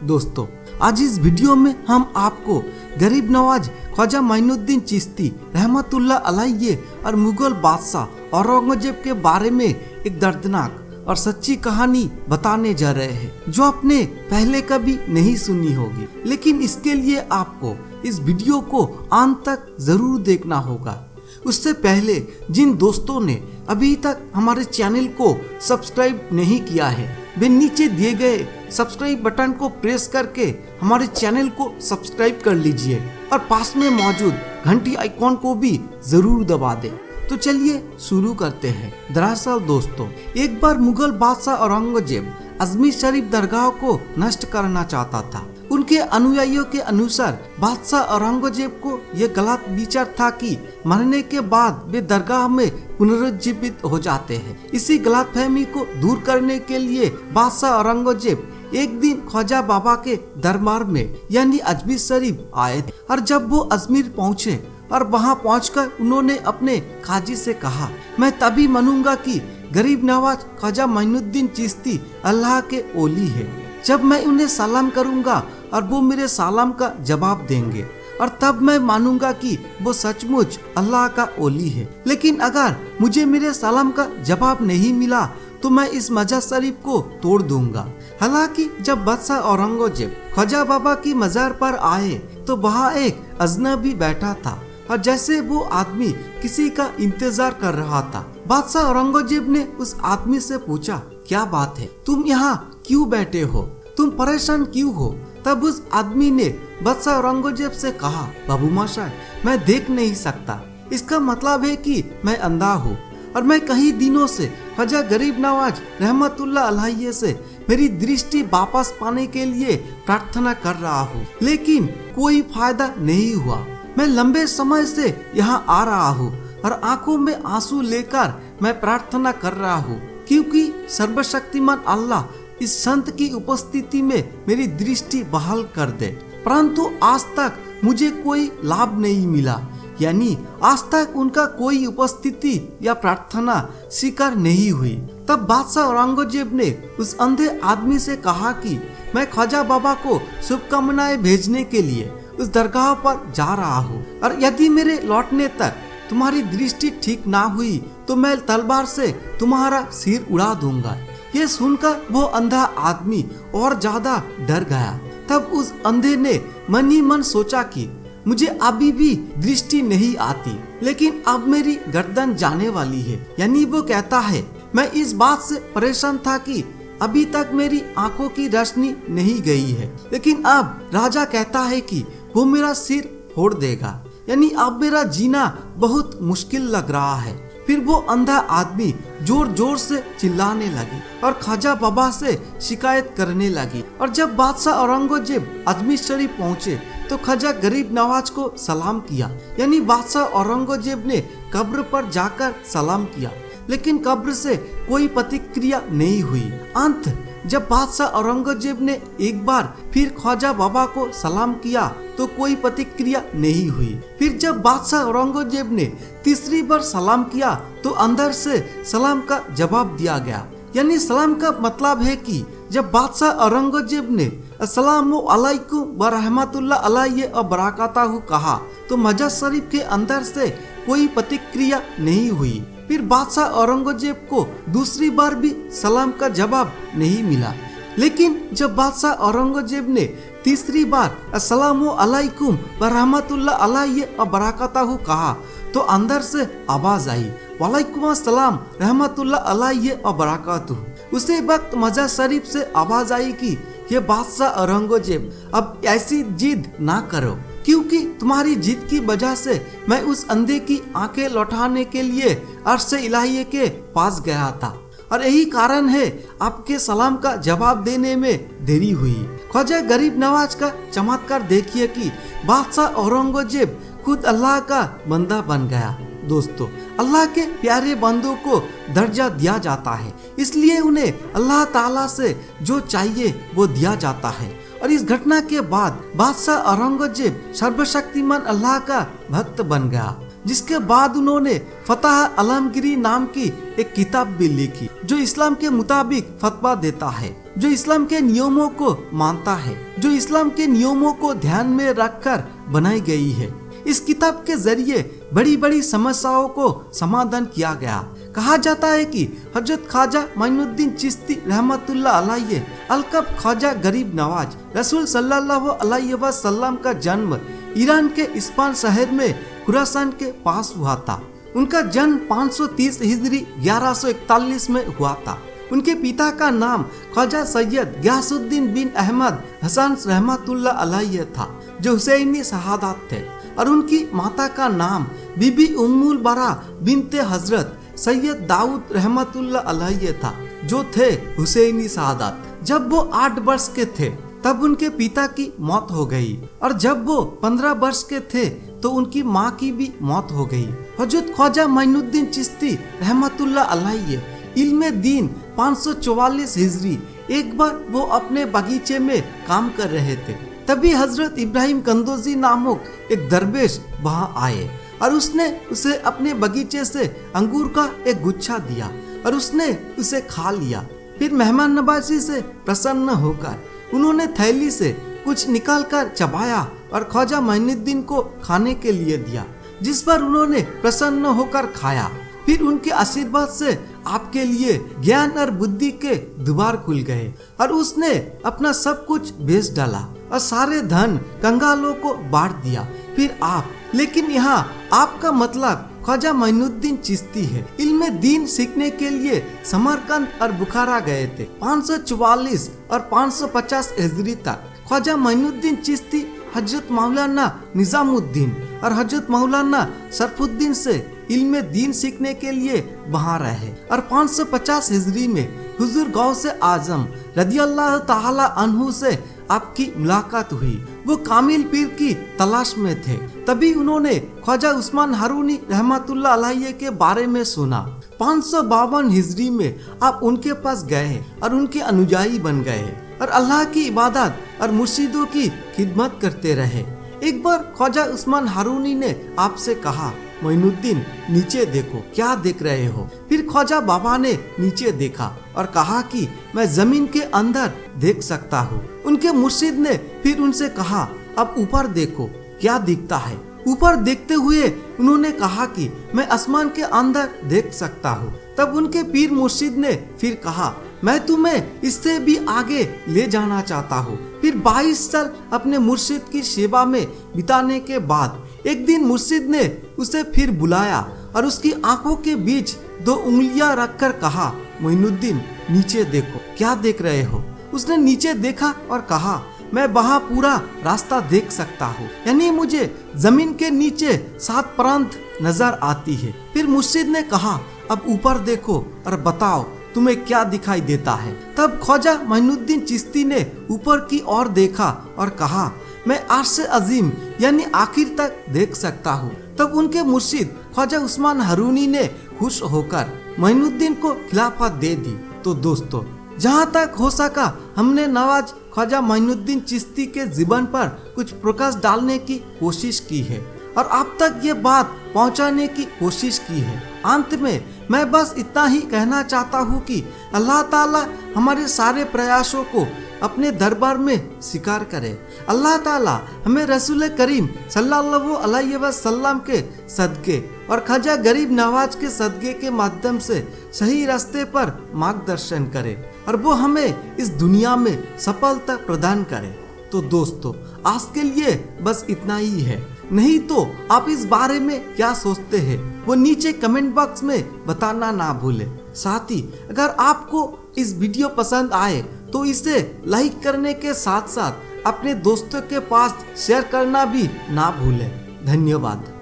दोस्तों, आज इस वीडियो में हम आपको गरीब नवाज ख्वाजा मोइनुद्दीन चिश्ती रहमतुल्लाह अलैहि और मुगल बादशाह औरंगजेब के बारे में एक दर्दनाक और सच्ची कहानी बताने जा रहे हैं जो आपने पहले कभी नहीं सुनी होगी। लेकिन इसके लिए आपको इस वीडियो को अंत तक जरूर देखना होगा। उससे पहले जिन दोस्तों ने अभी तक हमारे चैनल को सब्सक्राइब नहीं किया है, वे नीचे दिए गए सब्सक्राइब बटन को प्रेस करके हमारे चैनल को सब्सक्राइब कर लीजिए और पास में मौजूद घंटी आइकॉन को भी जरूर दबा दें। तो चलिए शुरू करते हैं। दरअसल दोस्तों, एक बार मुगल बादशाह औरंगजेब अजमेर शरीफ दरगाह को नष्ट करना चाहता था। उनके अनुयायियों के अनुसार बादशाह औरंगजेब को यह गलत विचार था कि मरने के बाद वे दरगाह में पुनरुज्जीवित हो जाते हैं। इसी गलतफहमी को दूर करने के लिए बादशाह औरंगजेब एक दिन ख्वाजा बाबा के दरबार में यानी अजमेर शरीफ आए थे। और जब वो अजमेर पहुँचे और वहाँ पहुंचकर उन्होंने अपने काजी से कहा, मैं तभी मानूंगा कि गरीब नवाज ख्वाजा मोइनुद्दीन चिश्ती अल्लाह के ओली है जब मैं उन्हें सलाम करूंगा और वो मेरे सलाम का जवाब देंगे, और तब मैं मानूंगा कि वो सचमुच अल्लाह का ओली है। लेकिन अगर मुझे मेरे सलाम का जवाब नहीं मिला तो मैं इस मजार शरीफ को तोड़ दूंगा। हालांकि जब बादशाह औरंगजेब ख्वाजा बाबा की मजार पर आए तो वहाँ एक अजनबी बैठा था और जैसे वो आदमी किसी का इंतजार कर रहा था। बादशाह औरंगजेब ने उस आदमी से पूछा, क्या बात है, तुम यहाँ क्यों बैठे हो, तुम परेशान क्यों हो? तब उस आदमी ने बादशाह औरंगजेब से कहा, बाबू माशाह, मैं देख नहीं सकता, इसका मतलब है कि मैं अंधा हूँ और मैं कई दिनों से ख्वाजा गरीब नवाज रहमतुल्लाह अलैहि से मेरी दृष्टि वापस पाने के लिए प्रार्थना कर रहा हूँ, लेकिन कोई फायदा नहीं हुआ। मैं लंबे समय से यहाँ आ रहा हूँ और आंखों में आंसू लेकर मैं प्रार्थना कर रहा हूँ क्योंकि सर्वशक्तिमान अल्लाह इस संत की उपस्थिति में मेरी दृष्टि बहाल कर दे, परंतु आज तक मुझे कोई लाभ नहीं मिला, यानी आज तक उनका कोई उपस्थिति या प्रार्थना स्वीकार नहीं हुई। तब बादशाह औरंगजेब ने उस अंधे आदमी से कहा कि मैं ख्वाजा बाबा को शुभकामनाएं भेजने के लिए उस दरगाह पर जा रहा हूँ और यदि मेरे लौटने तक तुम्हारी दृष्टि ठीक ना हुई तो मैं तलवार से तुम्हारा सिर उड़ा दूंगा। ये सुनकर वो अंधा आदमी और ज्यादा डर गया। तब उस अंधे ने मन ही मन सोचा कि मुझे अभी भी दृष्टि नहीं आती, लेकिन अब मेरी गर्दन जाने वाली है। यानी वो कहता है, मैं इस बात से परेशान था कि अभी तक मेरी आंखों की रोशनी नहीं गई है, लेकिन अब राजा कहता है कि वो मेरा सिर फोड़ देगा, यानी अब मेरा जीना बहुत मुश्किल लग रहा है। फिर वो अंधा आदमी जोर जोर से चिल्लाने लगी और ख्वाजा बाबा से शिकायत करने लगी। और जब बादशाह औरंगजेब अजमेर शरीफ पहुँचे तो ख्वाजा गरीब नवाज को सलाम किया, यानी बादशाह औरंगजेब ने कब्र पर जाकर सलाम किया, लेकिन कब्र से कोई प्रतिक्रिया नहीं हुई। अंत जब बादशाह औरंगजेब ने एक बार फिर ख्वाजा बाबा को सलाम किया तो कोई प्रतिक्रिया नहीं हुई। फिर जब बादशाह औरंगजेब ने तीसरी बार सलाम किया तो अंदर से सलाम का जवाब दिया गया। यानी सलाम का मतलब है कि जब बादशाह औरंगजेब ने अस्सलामु अलैकुम व रहमतुल्लाह अलैहि व बरकातहू कहा तो मजार शरीफ के अंदर से कोई प्रतिक्रिया नहीं हुई। फिर बादशाह औरंगजेब को दूसरी बार भी सलाम का जवाब नहीं मिला, लेकिन जब बादशाह औरंगजेब ने तीसरी बार अस्सलामु अलैकुम व रहमतुल्लाह अलैहि व बरकातहू कहा तो अंदर से आवाज आई, वालेकुम अस्सलाम रहमतुल्लाह अलैहि व बरकातहू। उसी वक्त मजार शरीफ से आवाज आई कि ये बादशाह औरंगजेब, अब ऐसी जिद ना करो, क्योंकि तुम्हारी जिद की वजह से मैं उस अंधे की आंखें लौटाने के लिए अर्श इलाही के पास गया था और यही कारण है आपके सलाम का जवाब देने में देरी हुई। ख्वाजा गरीब नवाज का चमत्कार देखिए कि बादशाह औरंगजेब खुद अल्लाह का बंदा बन गया। दोस्तों, अल्लाह के प्यारे बंदों को दर्जा दिया जाता है, इसलिए उन्हें अल्लाह ताला से जो चाहिए वो दिया जाता है। और इस घटना के बाद बादशाह औरंगजेब सर्वशक्तिमान अल्लाह का भक्त बन गया। जिसके बाद उन्होंने फतह आलमगीरी नाम की एक किताब भी लिखी जो इस्लाम के मुताबिक फतवा देता है, जो इस्लाम के नियमों को मानता है, जो इस्लाम के नियमों को ध्यान में रखकर बनाई गई है। इस किताब के जरिए बड़ी बड़ी समस्याओं को समाधान किया गया। कहा जाता है कि हजरत ख्वाजा माइनुद्दीन चिश्ती रहमतुल्लाह अलैहि अलकब ख्वाजा गरीब नवाज रसूल सल्लल्लाहु अलैहि वसल्लम का जन्म ईरान के इस्फान शहर में खुरासान के पास हुआ था। उनका जन्म 530 हिजरी 1141 में हुआ था। उनके पिता का नाम ख्वाजा सैयद गियासुद्दीन बिन अहमद हसन रहमतुल्लाह अलैहि था जो हुसैनी शहादत थे, और उनकी माता का नाम बीबी उम्मुल बरा बिनते हजरत सैयद दाऊद रहमतुल्लाह अलैहि था जो थे हुसैनी शहादत। जब वो 8 वर्ष के थे तब उनके पिता की मौत हो गई, और जब वो 15 वर्ष के थे तो उनकी माँ की भी मौत हो गई। हजरत ख्वाजा माइनुद्दीन चिश्ती रहमतुल्लाह अलैहि इल्मे दीन 544 हिजरी एक बार वो अपने बगीचे में काम कर रहे थे, तभी हजरत इब्राहिम कंदोजी नामक एक दरवेश वहाँ आए और उसने उसे अपने बगीचे से अंगूर का एक गुच्छा दिया और उसने उसे खा लिया। फिर मेहमान नवाजी से प्रसन्न होकर उन्होंने थैली से कुछ निकालकर चबाया और ख्वाजा माइनुद्दीन को खाने के लिए दिया, जिस पर उन्होंने प्रसन्न होकर खाया। फिर उनके आशीर्वाद से आपके लिए ज्ञान और बुद्धि के द्वार खुल गए और उसने अपना सब कुछ बेच डाला और सारे धन कंगालों को बांट दिया। फिर आप, लेकिन यहाँ आपका मतलब ख्वाजा माइनुद्दीन चिश्ती है, इल्मे दीन सीखने के लिए समरकंद और बुखारा गए थे। 544 और 550 हिजरी तक ख्वाजा माइनुद्दीन चिश्ती हजरत मौलाना निजामुद्दीन और हजरत मौलाना शरफुद्दीन से इल्मे दीन सीखने के लिए वहाँ रहे, और 550 हिजरी में हुजूर गौसे आजम रदियल्लाहु ताला अन्हु से आपकी मुलाकात हुई। वो कामिल पीर की तलाश में थे, तभी उन्होंने ख्वाजा उस्मान हारूनी रहमतुल्लाह अलैहि के बारे में सुना। 552 हिजरी में आप उनके पास गए और उनके अनुयायी बन गए और अल्लाह की इबादत और मुर्शिदों की खिदमत करते रहे। एक बार ख्वाजा उस्मान हारूनी ने आपसे कहा, माइनुद्दीन नीचे देखो, क्या देख रहे हो? फिर ख्वाजा बाबा ने नीचे देखा और कहा कि मैं जमीन के अंदर देख सकता हूँ। उनके मुर्शिद ने फिर उनसे कहा, अब ऊपर देखो, क्या दिखता है? ऊपर देखते हुए उन्होंने कहा कि मैं आसमान के अंदर देख सकता हूँ। तब उनके पीर मुर्शिद ने फिर कहा, मैं तुम्हें इससे भी आगे ले जाना चाहता हूँ। फिर 22 साल अपने मुर्शिद की सेवा में बिताने के बाद एक दिन मुर्शिद ने उसे फिर बुलाया और उसकी आंखों के बीच 2 उंगलियां रखकर कहा, माइनुद्दीन नीचे देखो, क्या देख रहे हो? उसने नीचे देखा और कहा, मैं वहाँ पूरा रास्ता देख सकता हूँ, यानी मुझे जमीन के नीचे 7 प्रांत नजर आती है। फिर मुर्शिद ने कहा, अब ऊपर देखो और बताओ तुम्हें क्या दिखाई देता है? तब ख्वाजा माइनुद्दीन चिश्ती ने ऊपर की ओर देखा और कहा, मैं अर्श अजीम यानी आखिर तक देख सकता हूँ। तब उनके मुर्शिद ख्वाजा उस्मान हारूनी ने खुश होकर माइनुद्दीन को खिलाफत दे दी। तो दोस्तों, जहाँ तक हो सका हमने नवाज ख्वाजा माइनुद्दीन चिश्ती के जीवन पर कुछ प्रकाश डालने की कोशिश की है और आप तक ये बात पहुंचाने की कोशिश की है। अंत में मैं बस इतना ही कहना चाहता हूँ कि अल्लाह ताला हमारे सारे प्रयासों को अपने दरबार में स्वीकार करे। अल्लाह ताला हमें रसूल करीम सल्लल्लाहु अलैहि वसल्लम के सदके और ख्वाजा गरीब नवाज के सदके के माध्यम से सही रास्ते पर मार्गदर्शन करे और वो हमें इस दुनिया में सफलता प्रदान करे। तो दोस्तों, आज के लिए बस इतना ही है। नहीं तो आप इस बारे में क्या सोचते हैं वो नीचे कमेंट बॉक्स में बताना ना भूले। साथ ही अगर आपको इस वीडियो पसंद आए तो इसे लाइक करने के साथ साथ अपने दोस्तों के पास शेयर करना भी ना भूलें। धन्यवाद।